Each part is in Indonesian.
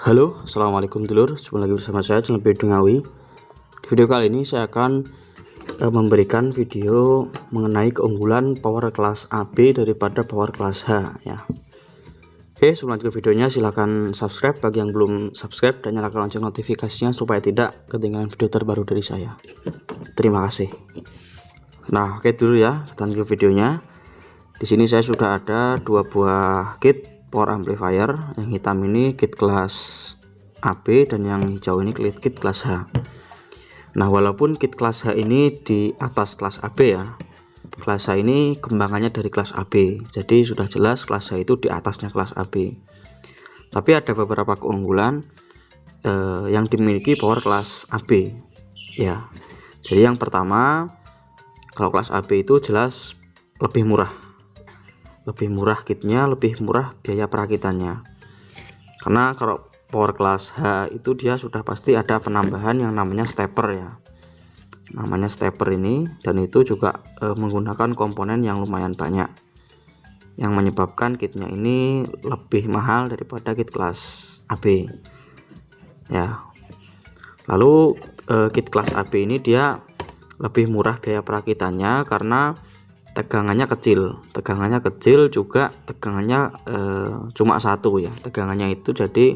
Halo, assalamualaikum dulur. Jumpa lagi bersama saya channel Ngawi. Di video kali ini saya akan memberikan video mengenai keunggulan power kelas AB daripada power kelas H ya. Oke, sebelum lanjut ke videonya silahkan subscribe bagi yang belum subscribe dan nyalakan lonceng notifikasinya supaya tidak ketinggalan video terbaru dari saya. Terima kasih. Nah, oke dulu ya, kita lanjut videonya. Di sini saya sudah ada dua buah kit power amplifier. Yang hitam ini kit kelas AB dan yang hijau ini kit kelas H. Nah, walaupun kit kelas H ini di atas kelas AB ya, kelas H ini kembangannya dari kelas AB, jadi sudah jelas kelas H itu di atasnya kelas AB. Tapi ada beberapa keunggulan yang dimiliki power kelas AB ya. Jadi yang pertama, kalau kelas AB itu jelas lebih murah kitnya, lebih murah biaya perakitannya. Karena kalau power kelas H itu dia sudah pasti ada penambahan yang namanya stepper ya, namanya stepper ini, dan itu juga menggunakan komponen yang lumayan banyak, yang menyebabkan kitnya ini lebih mahal daripada kit kelas AB ya. Lalu kit kelas AB ini dia lebih murah biaya perakitannya karena tegangannya kecil juga, tegangannya cuma satu ya, tegangannya itu jadi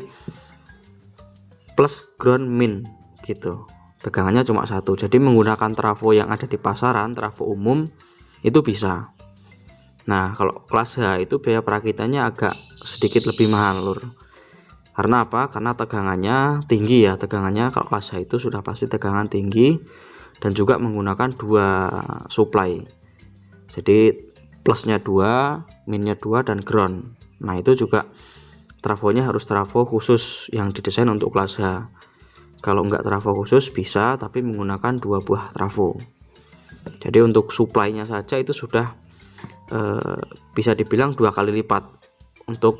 plus ground min gitu, tegangannya cuma satu, jadi menggunakan trafo yang ada di pasaran, trafo umum itu bisa. Nah, kalau kelas H itu biaya perakitannya agak sedikit lebih mahal lur. Karena apa? Karena tegangannya tinggi ya, tegangannya kalau kelas H itu sudah pasti tegangan tinggi dan juga menggunakan dua supply. Jadi plusnya 2, minnya 2, dan ground. Nah, itu juga trafonya harus trafo khusus yang didesain untuk kelas H. Kalau enggak trafo khusus bisa, tapi menggunakan dua buah trafo. Jadi untuk supply-nya saja itu sudah bisa dibilang 2 kali lipat untuk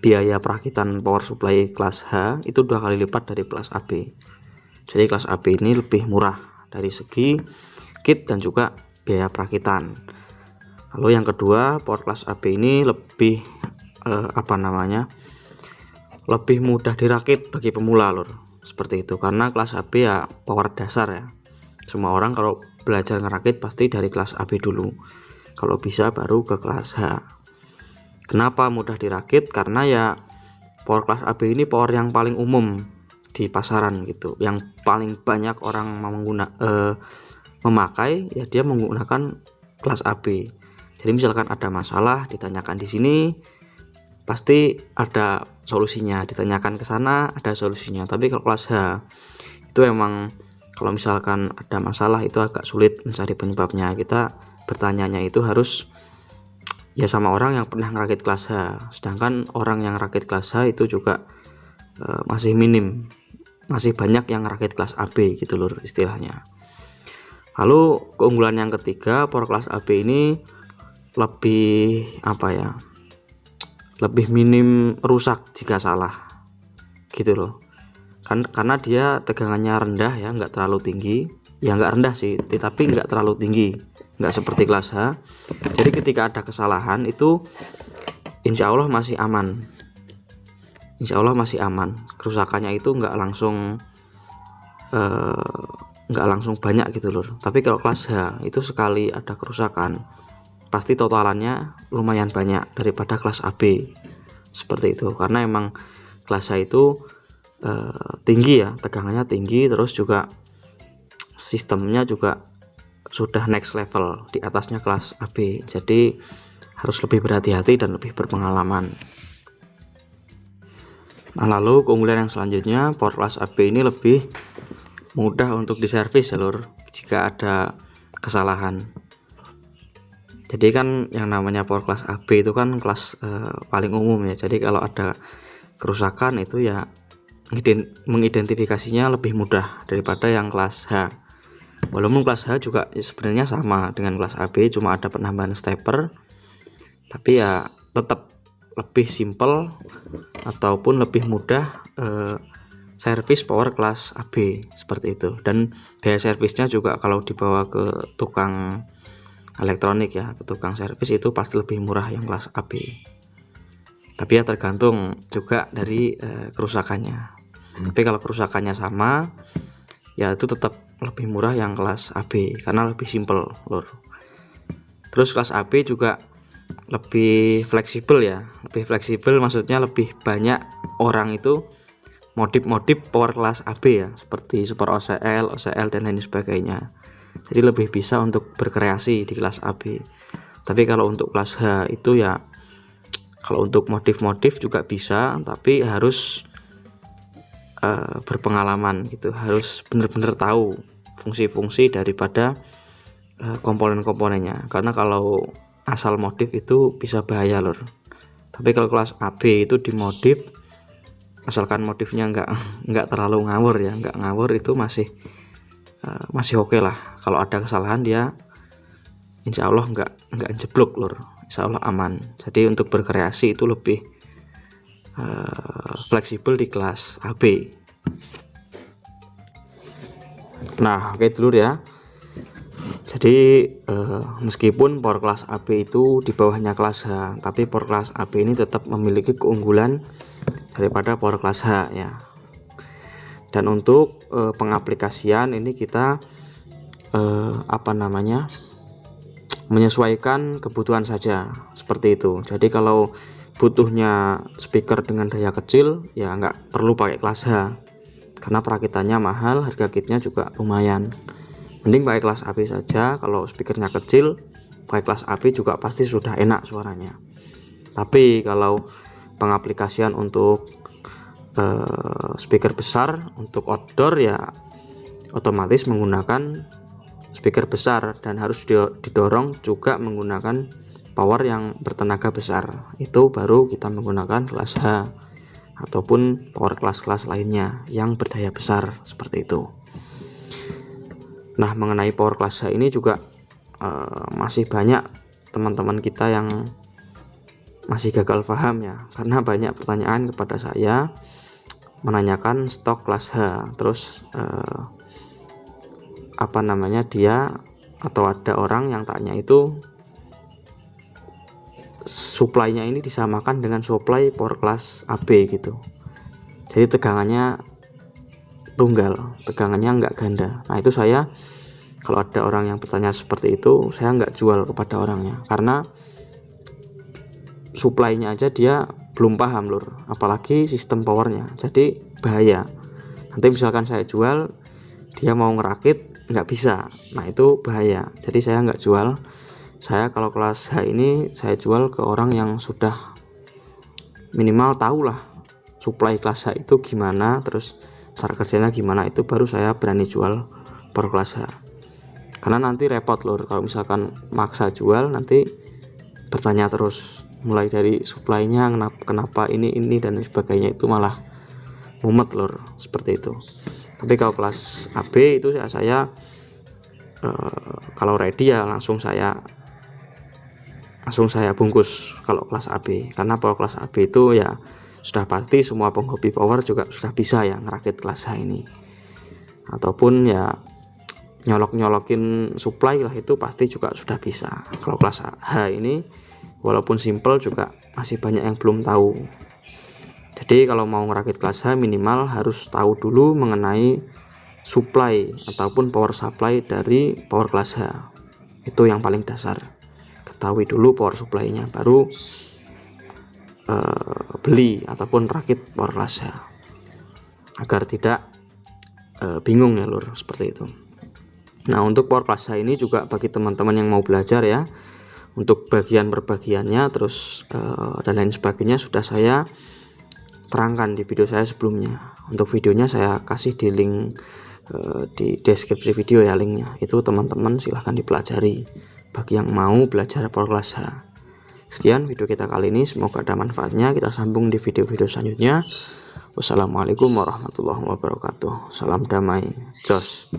biaya perakitan power supply kelas H itu 2 kali lipat dari kelas AB. Jadi kelas AB ini lebih murah dari segi kit dan juga biaya perakitan. Lalu yang kedua, power kelas AB ini lebih lebih mudah dirakit bagi pemula lur, seperti itu. Karena kelas AB ya power dasar ya, semua orang kalau belajar ngerakit pasti dari kelas AB dulu, kalau bisa baru ke kelas H. Kenapa mudah dirakit? Karena ya power kelas AB ini power yang paling umum di pasaran gitu, yang paling banyak orang memakai ya, dia menggunakan kelas AB. Jadi misalkan ada masalah ditanyakan di sini pasti ada solusinya, ditanyakan ke sana ada solusinya. Tapi kalau kelas H itu emang kalau misalkan ada masalah itu agak sulit mencari penyebabnya. Kita bertanyanya itu harus ya sama orang yang pernah ngerakit kelas H. Sedangkan orang yang rakit kelas H itu juga masih minim, masih banyak yang ngerakit kelas AB gitu lur istilahnya. Lalu keunggulan yang ketiga, power kelas AB ini lebih lebih minim rusak jika salah gitu loh. Karena dia tegangannya rendah ya, nggak terlalu tinggi ya, nggak rendah sih tapi nggak terlalu tinggi, nggak seperti kelas H. Jadi ketika ada kesalahan itu insya Allah masih aman, kerusakannya itu nggak langsung banyak gitu loh. Tapi kalau kelas H itu sekali ada kerusakan pasti totalannya lumayan banyak daripada kelas AB, seperti itu. Karena emang kelas H itu tinggi ya, tegangannya tinggi, terus juga sistemnya juga sudah next level di atasnya kelas AB, jadi harus lebih berhati-hati dan lebih berpengalaman. Nah, lalu keunggulan yang selanjutnya, power kelas AB ini lebih mudah untuk diservis ya lur jika ada kesalahan. Jadi kan yang namanya power kelas AB itu kan kelas paling umum ya, jadi kalau ada kerusakan itu ya mengidentifikasinya lebih mudah daripada yang kelas H. Walaupun kelas H juga sebenarnya sama dengan kelas AB, cuma ada penambahan stepper, tapi ya tetap lebih simple ataupun lebih mudah servis power kelas AB seperti itu. Dan biaya servisnya juga kalau dibawa ke tukang elektronik ya, ke tukang servis itu pasti lebih murah yang kelas AB. Tapi ya tergantung juga dari kerusakannya. Tapi kalau kerusakannya sama, ya itu tetap lebih murah yang kelas AB karena lebih simple, lur. Terus kelas AB juga lebih fleksibel ya, lebih fleksibel maksudnya lebih banyak orang itu modif power kelas AB ya, seperti Super OCL, dan lain sebagainya. Jadi lebih bisa untuk berkreasi di kelas AB. Tapi kalau untuk kelas H itu ya, kalau untuk modif juga bisa, tapi harus berpengalaman gitu, harus benar-benar tahu fungsi-fungsi daripada komponen-komponennya. Karena kalau asal modif itu bisa bahaya, lur. Tapi kalau kelas AB itu dimodif, asalkan modifnya nggak terlalu ngawur ya, nggak ngawur, itu masih oke lah. Kalau ada kesalahan dia insya Allah nggak jeblok, lur. Insya Allah aman. Jadi untuk berkreasi itu lebih fleksibel di kelas AB. Nah, oke dulu ya. Jadi meskipun power kelas AB itu di bawahnya kelas H, tapi power kelas AB ini tetap memiliki keunggulan daripada power kelas H ya. Dan untuk pengaplikasian ini kita menyesuaikan kebutuhan saja, seperti itu. Jadi kalau butuhnya speaker dengan daya kecil ya nggak perlu pakai kelas H, karena perakitannya mahal, harga kitnya juga lumayan. Mending pakai kelas AB saja. Kalau speakernya kecil, pakai kelas AB juga pasti sudah enak suaranya. Tapi kalau pengaplikasian untuk speaker besar, untuk outdoor ya otomatis menggunakan speaker besar, dan harus didorong juga menggunakan power yang bertenaga besar. Itu baru kita menggunakan kelas H ataupun power kelas-kelas lainnya yang berdaya besar, seperti itu. Nah, mengenai power kelas H ini juga masih banyak teman-teman kita yang masih gagal paham ya, karena banyak pertanyaan kepada saya menanyakan stok kelas H, terus dia atau ada orang yang tanya itu supply-nya ini disamakan dengan supply power kelas AB gitu. Jadi tegangannya tunggal, tegangannya nggak ganda. Nah, itu saya, kalau ada orang yang bertanya seperti itu, saya nggak jual kepada orangnya, karena supply-nya aja dia belum paham, lur, apalagi sistem powernya. Jadi bahaya. Nanti misalkan saya jual, dia mau ngerakit nggak bisa, nah itu bahaya. Jadi saya nggak jual. Saya kalau kelas H ini saya jual ke orang yang sudah minimal tahu lah supply kelas H itu gimana, terus cara kerjanya gimana, itu baru saya berani jual per kelas H. Karena nanti repot, lur, kalau misalkan maksa jual, nanti bertanya terus, mulai dari supply-nya kenapa ini dan sebagainya, itu malah mumet, lur, seperti itu. Tapi kalau kelas AB itu saya kalau ready ya langsung saya bungkus kalau kelas AB, karena power kelas AB itu ya sudah pasti semua penghobi power juga sudah bisa ya ngerakit kelas H ini, ataupun ya nyolokin supply lah, itu pasti juga sudah bisa. Kalau kelas H ini walaupun simple juga masih banyak yang belum tahu. Jadi kalau mau ngerakit kelas H minimal harus tahu dulu mengenai supply ataupun power supply dari power kelas H. Itu yang paling dasar. Ketahui dulu power supply-nya, baru beli ataupun rakit power kelas H, agar tidak bingung ya, lur, seperti itu. Nah, untuk power kelas H ini juga bagi teman-teman yang mau belajar ya, untuk bagian perbagiannya terus dan lain sebagainya sudah saya terangkan di video saya sebelumnya. Untuk videonya saya kasih di link di deskripsi video ya, linknya. Itu teman-teman silahkan dipelajari bagi yang mau belajar power kelas H. Sekian video kita kali ini, semoga ada manfaatnya. Kita sambung di video-video selanjutnya. Wassalamualaikum warahmatullahi wabarakatuh. Salam damai, jos.